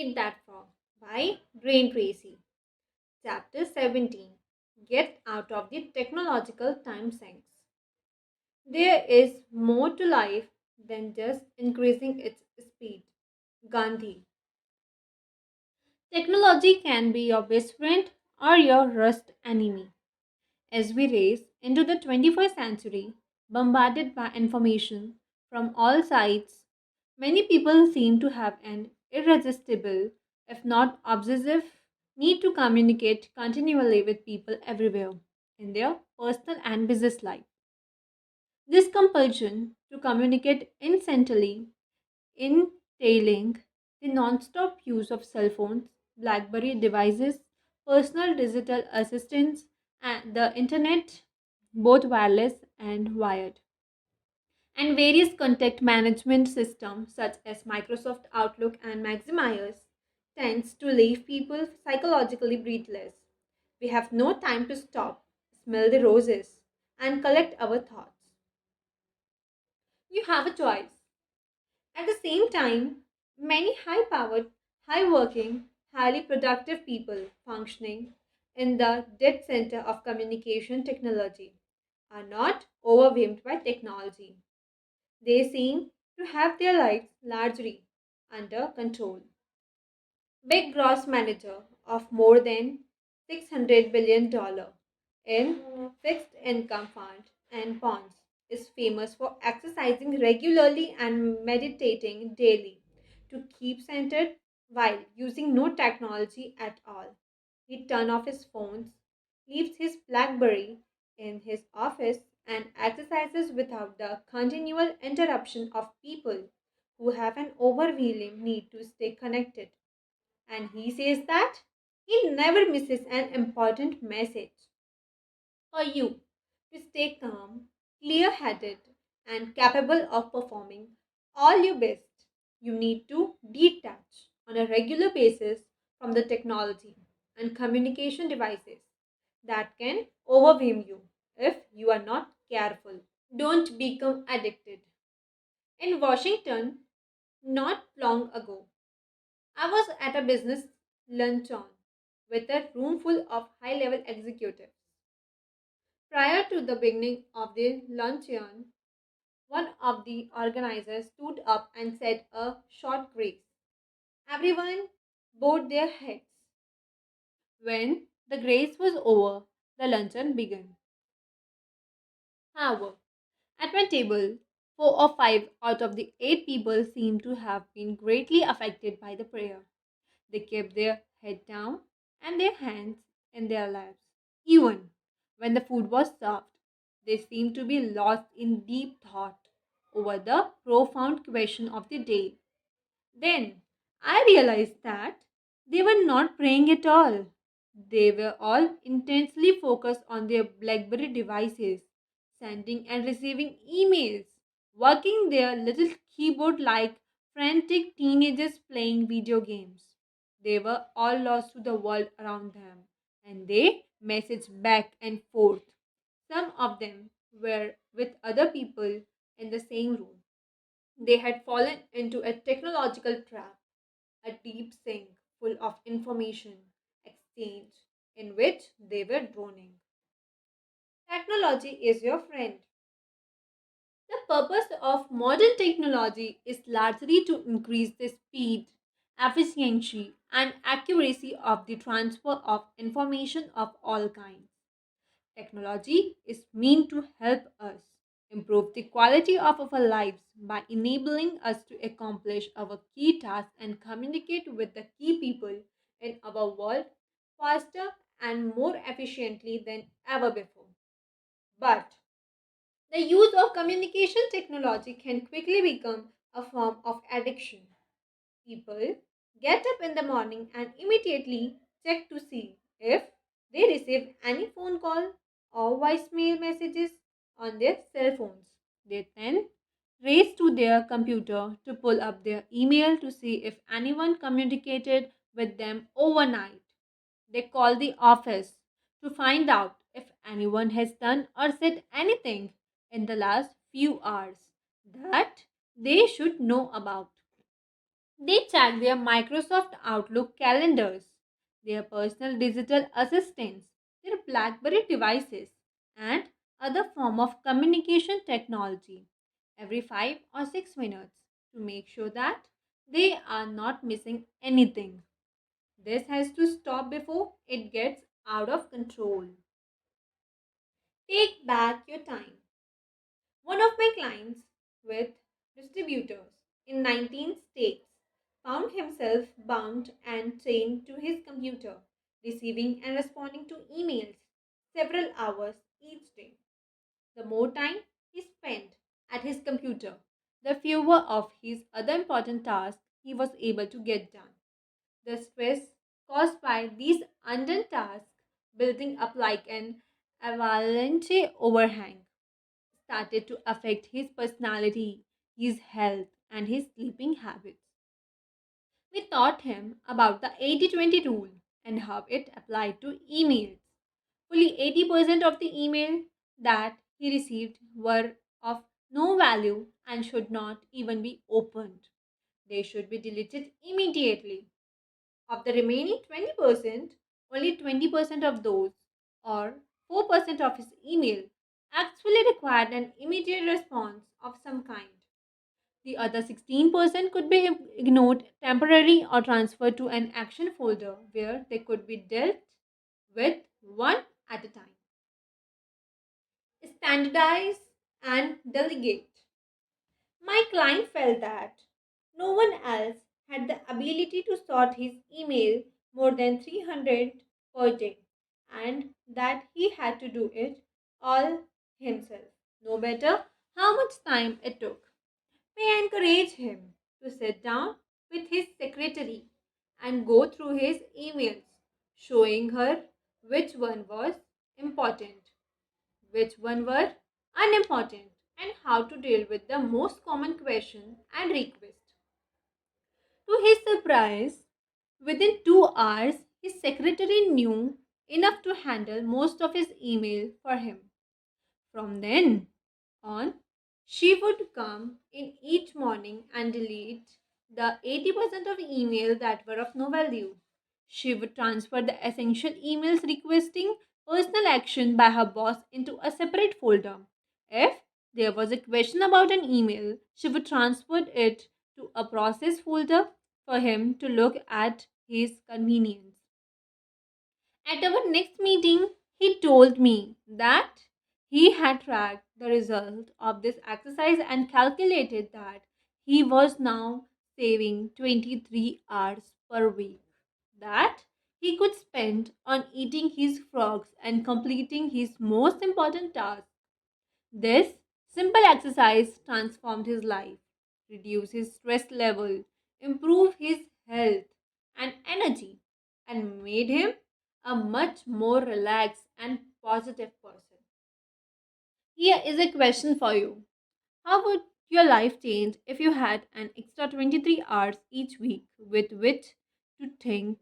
Eat That Frog by Tracy. Chapter 17. Get out of the technological time sinks. There is more to life than just increasing its speed. Gandhi. Technology can be your best friend or your worst enemy. As we race into the 21st century, bombarded by information from all sides, many people seem to have an irresistible, if not obsessive, need to communicate continually with people everywhere in their personal and business life. This compulsion to communicate instantly, entailing the non-stop use of cell phones, BlackBerry devices, personal digital assistants, and the internet, both wireless and wired, and various contact management systems such as Microsoft Outlook and Maximiers tends to leave people psychologically breathless. We have no time to stop, smell the roses, and collect our thoughts. You have a choice. At the same time, many high powered, high working, highly productive people functioning in the dead center of communication technology are not overwhelmed by technology. They seem to have their lives largely under control. Big gross manager of more than $600 billion in fixed income fund and bonds is famous for exercising regularly and meditating daily to keep centered while using no technology at all. He turns off his phones, leaves his Blackberry in his office, and exercises without the continual interruption of people who have an overwhelming need to stay connected. And he says that he never misses an important message. For you to stay calm, clear headed, and capable of performing all your best, you need to detach on a regular basis from the technology and communication devices that can overwhelm you if you are not careful. Don't become addicted. In Washington, not long ago, I was at a business luncheon with a room full of high level executives. Prior to the beginning of the luncheon, one of the organizers stood up and said a short grace. Everyone bowed their heads. When the grace was over, the luncheon began. However, at my table, 4 or 5 out of the 8 people seemed to have been greatly affected by the prayer. They kept their head down and their hands in their laps. Even when the food was served, they seemed to be lost in deep thought over the profound question of the day. Then I realized that they were not praying at all. They were all intensely focused on their Blackberry devices, sending and receiving emails, working their little keyboard like frantic teenagers playing video games. They were all lost to the world around them, and they messaged back and forth. Some of them were with other people in the same room. They had fallen into a technological trap, a deep sink full of information exchange in which they were drowning. Technology is your friend. The purpose of modern technology is largely to increase the speed, efficiency, and accuracy of the transfer of information of all kinds. Technology is meant to help us improve the quality of our lives by enabling us to accomplish our key tasks and communicate with the key people in our world faster and more efficiently than ever before. But the use of communication technology can quickly become a form of addiction. People get up in the morning and immediately check to see if they receive any phone call or voicemail messages on their cell phones. They then race to their computer to pull up their email to see if anyone communicated with them overnight. They call the office to find out if anyone has done or said anything in the last few hours that they should know about. They check their Microsoft Outlook calendars, their personal digital assistants, their BlackBerry devices, and other form of communication technology every 5 or 6 minutes to make sure that they are not missing anything. This has to stop before it gets out of control. Take back your time. One of my clients with distributors in 19 states found himself bound and chained to his computer, receiving and responding to emails several hours each day. The more time he spent at his computer, the fewer of his other important tasks he was able to get done. The stress caused by these undone tasks building up like an avalanche overhang started to affect his personality, his health, and his sleeping habits. We taught him about the 80-20 rule and how it applied to emails. Fully 80% of the email that he received were of no value and should not even be opened. They should be deleted immediately. Of the remaining 20%, only 20% of those, or 4% of his email, actually required an immediate response of some kind. The other 16% could be ignored temporarily or transferred to an action folder where they could be dealt with one at a time. Standardize and delegate. My client felt that no one else had the ability to sort his email more than 300 per day and that he had to do it all himself, no matter how much time it took. May encourage him to sit down with his secretary and go through his emails, showing her which one was important, which one were unimportant, and how to deal with the most common question and request. To his surprise, within 2 hours, his secretary knew enough to handle most of his email for him. From then on, she would come in each morning and delete the 80% of email that were of no value. She would transfer the essential emails requesting personal action by her boss into a separate folder. If there was a question about an email, she would transfer it to a process folder for him to look at his convenience. At our next meeting, he told me that he had tracked the result of this exercise and calculated that he was now saving 23 hours per week that he could spend on eating his frogs and completing his most important task. This simple exercise transformed his life, reduced his stress level, improved his health and energy, and made him a much more relaxed and positive person. Here is a question for you. How would your life change if you had an extra 23 hours each week with which to think,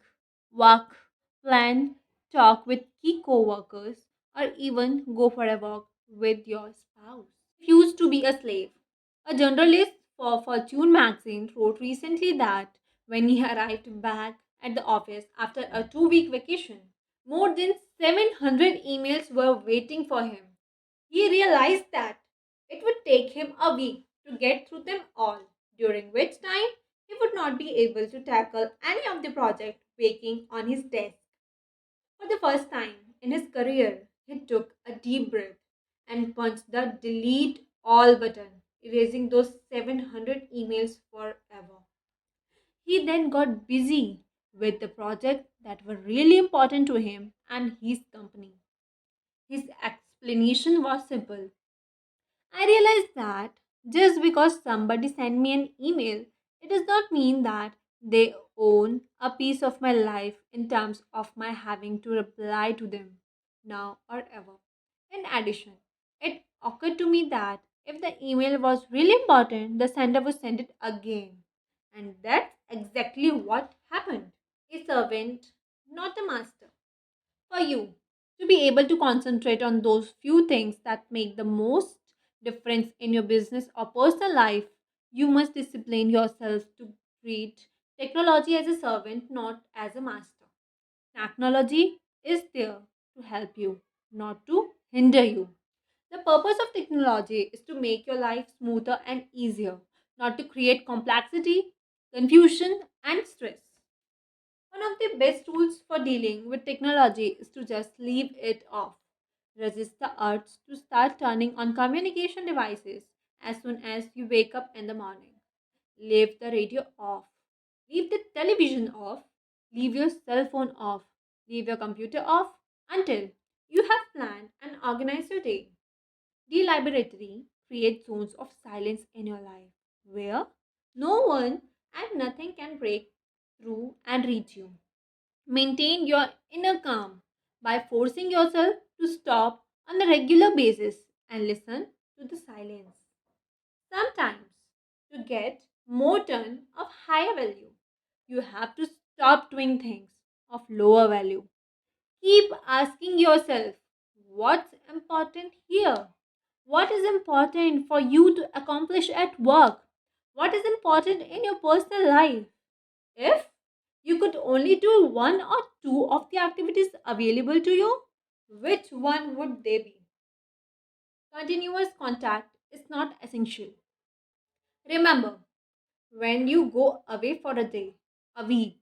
work, plan, talk with key coworkers, or even go for a walk with your spouse? Refused to be a slave. A journalist for Fortune magazine wrote recently that when he arrived back at the office after a 2 week vacation, more than 700 emails were waiting for him. He realized that it would take him a week to get through them all, during which time he would not be able to tackle any of the projects waiting on his desk. For the first time in his career, he took a deep breath and punched the delete all button, erasing those 700 emails forever. He then got busy with the projects that were really important to him and his company. His explanation was simple. I realized that just because somebody sent me an email, it does not mean that they own a piece of my life in terms of my having to reply to them now or ever. In addition, it occurred to me that if the email was really important, the sender would send it again. And that's exactly what happened. A servant, not a master. For you to be able to concentrate on those few things that make the most difference in your business or personal life, you must discipline yourself to treat Technology as a servant, not as a master. Technology is there to help you, not to hinder you. The purpose of technology is to make your life smoother and easier, not to create complexity, confusion, and stress. One of the best tools for dealing with technology is to just leave it off. Resist the urge to start turning on communication devices as soon as you wake up in the morning. Leave the radio off. Leave the television off. Leave your cell phone off. Leave your computer off until you have planned and organized your day. Deliberately create zones of silence in your life where no one and nothing can break through and reach you. Maintain your inner calm by forcing yourself to stop on a regular basis and listen to the silence. Sometimes, to get more done of higher value, you have to stop doing things of lower value. Keep asking yourself, what's important here? What is important for you to accomplish at work? What is important in your personal life? If you could only do one or two of the activities available to you, which one would they be? Continuous contact is not essential. Remember, when you go away for a day, a week,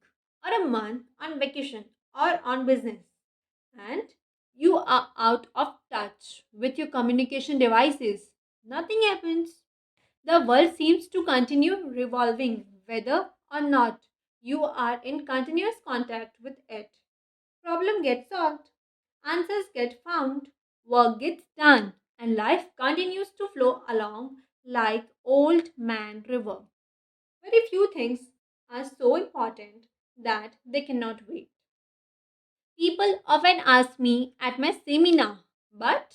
or a month on vacation or on business, and you are out of touch with your communication devices, nothing happens. The world seems to continue revolving whether or not you are in continuous contact with it. Problem gets solved, answers get found, work gets done, and life continues to flow along like old man river. Very few things are so important that they cannot wait. People often ask me at my seminar, but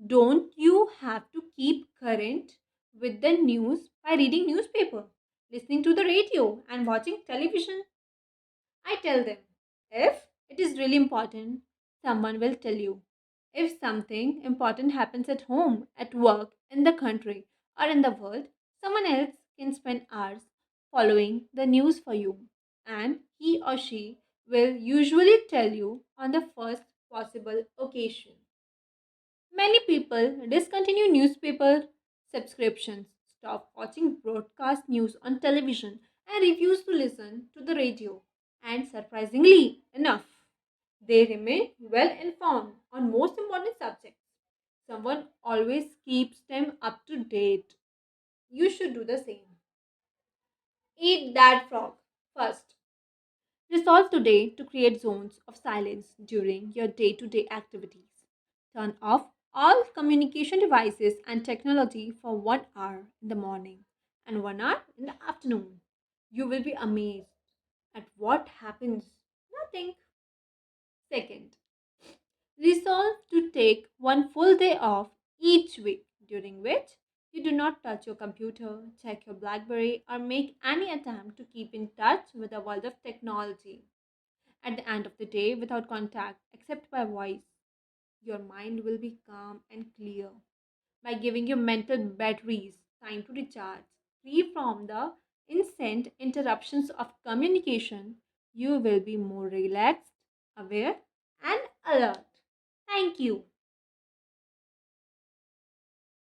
don't you have to keep current with the news by reading newspaper, listening to the radio and watching television? I tell them, if it is really important, someone will tell you. If something important happens at home, at work, in the country, or in the world, someone else can spend hours following the news for you. And he or she will usually tell you on the first possible occasion. Many people discontinue newspaper subscriptions, stop watching broadcast news on television, and refuse to listen to the radio. And surprisingly enough, they remain well informed on most important subjects. Someone always keeps them up to date. You should do the same. Eat that frog first. Resolve today to create zones of silence during your day to day activities. Turn off all communication devices and technology for 1 hour in the morning and 1 hour in the afternoon. You will be amazed at what happens. Nothing. Second, resolve to take one full day off each week during which you do not touch your computer, check your Blackberry, or make any attempt to keep in touch with the world of technology. At the end of the day, without contact except by voice, your mind will be calm and clear. By giving your mental batteries time to recharge, free from the instant interruptions of communication, you will be more relaxed, aware, and alert. Thank you.